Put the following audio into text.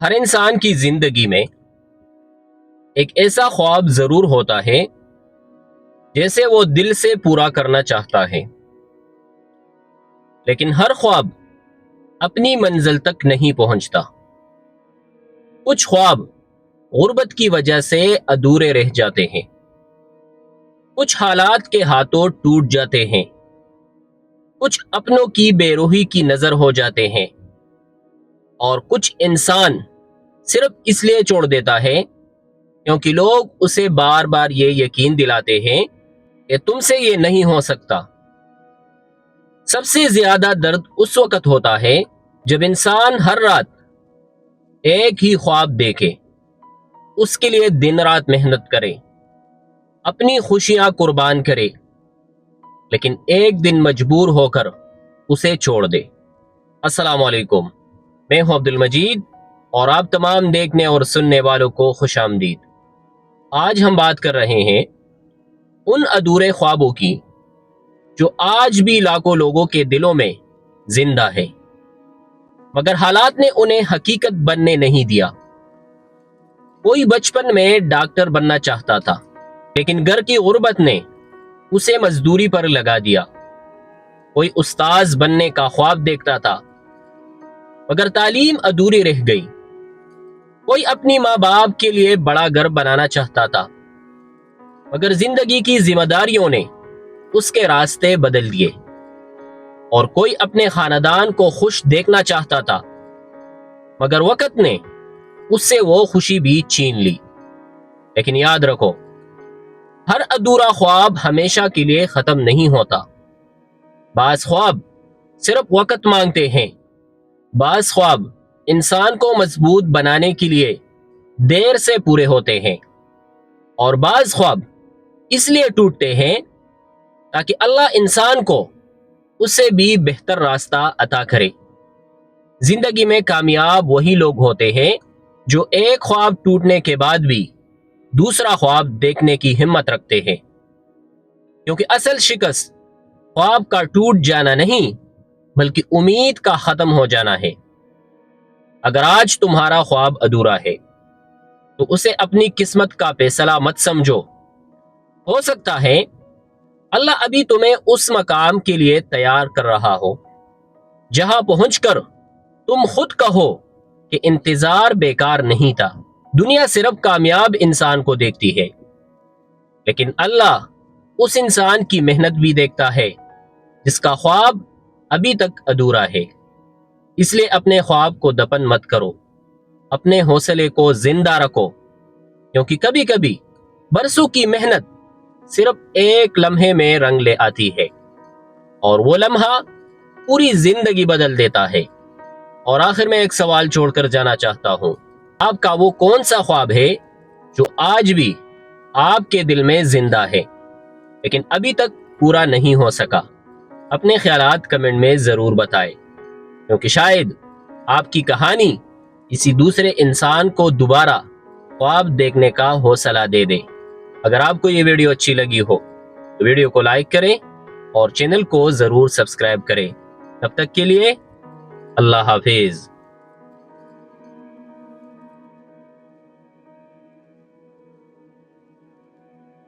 ہر انسان کی زندگی میں ایک ایسا خواب ضرور ہوتا ہے جیسے وہ دل سے پورا کرنا چاہتا ہے، لیکن ہر خواب اپنی منزل تک نہیں پہنچتا۔ کچھ خواب غربت کی وجہ سے ادھورے رہ جاتے ہیں، کچھ حالات کے ہاتھوں ٹوٹ جاتے ہیں، کچھ اپنوں کی بے روحی کی نظر ہو جاتے ہیں، اور کچھ انسان صرف اس لیے چھوڑ دیتا ہے کیونکہ لوگ اسے بار بار یہ یقین دلاتے ہیں کہ تم سے یہ نہیں ہو سکتا۔ سب سے زیادہ درد اس وقت ہوتا ہے جب انسان ہر رات ایک ہی خواب دیکھے، اس کے لیے دن رات محنت کرے، اپنی خوشیاں قربان کرے، لیکن ایک دن مجبور ہو کر اسے چھوڑ دے۔ السلام علیکم، میں ہوں عبد المجید اور آپ تمام دیکھنے اور سننے والوں کو خوش آمدید۔ آج ہم بات کر رہے ہیں ان ادھورے خوابوں کی جو آج بھی لاکھوں لوگوں کے دلوں میں زندہ ہے، مگر حالات نے انہیں حقیقت بننے نہیں دیا۔ کوئی بچپن میں ڈاکٹر بننا چاہتا تھا، لیکن گھر کی غربت نے اسے مزدوری پر لگا دیا۔ کوئی استاذ بننے کا خواب دیکھتا تھا، مگر تعلیم ادھوری رہ گئی۔ کوئی اپنی ماں باپ کے لیے بڑا گھر بنانا چاہتا تھا، مگر زندگی کی ذمہ داریوں نے اس کے راستے بدل دیے۔ اور کوئی اپنے خاندان کو خوش دیکھنا چاہتا تھا، مگر وقت نے اس سے وہ خوشی بھی چھین لی۔ لیکن یاد رکھو، ہر ادھورا خواب ہمیشہ کے لیے ختم نہیں ہوتا۔ بعض خواب صرف وقت مانگتے ہیں، بعض خواب انسان کو مضبوط بنانے کے لیے دیر سے پورے ہوتے ہیں، اور بعض خواب اس لیے ٹوٹتے ہیں تاکہ اللہ انسان کو اس سے بھی بہتر راستہ عطا کرے۔ زندگی میں کامیاب وہی لوگ ہوتے ہیں جو ایک خواب ٹوٹنے کے بعد بھی دوسرا خواب دیکھنے کی ہمت رکھتے ہیں، کیونکہ اصل شکست خواب کا ٹوٹ جانا نہیں بلکہ امید کا ختم ہو جانا ہے۔ اگر آج تمہارا خواب ادھورا ہے تو اسے اپنی قسمت کا فیصلہ مت سمجھو۔ ہو سکتا ہے اللہ ابھی تمہیں اس مقام کے لیے تیار کر رہا ہو جہاں پہنچ کر تم خود کہو کہ انتظار بیکار نہیں تھا۔ دنیا صرف کامیاب انسان کو دیکھتی ہے، لیکن اللہ اس انسان کی محنت بھی دیکھتا ہے جس کا خواب ابھی تک ادھورا ہے۔ اس لیے اپنے خواب کو دفن مت کرو، اپنے حوصلے کو زندہ رکھو، کیونکہ کبھی کبھی برسوں کی محنت صرف ایک لمحے میں رنگ لے آتی ہے، اور وہ لمحہ پوری زندگی بدل دیتا ہے۔ اور آخر میں ایک سوال چھوڑ کر جانا چاہتا ہوں، آپ کا وہ کون سا خواب ہے جو آج بھی آپ کے دل میں زندہ ہے لیکن ابھی تک پورا نہیں ہو سکا؟ اپنے خیالات کمنٹ میں ضرور بتائیں، کیونکہ شاید آپ کی کہانی کسی دوسرے انسان کو دوبارہ خواب دیکھنے کا حوصلہ دے دے۔ اگر آپ کو یہ ویڈیو اچھی لگی ہو تو ویڈیو کو لائک کریں اور چینل کو ضرور سبسکرائب کریں۔ تب تک کے لیے اللہ حافظ۔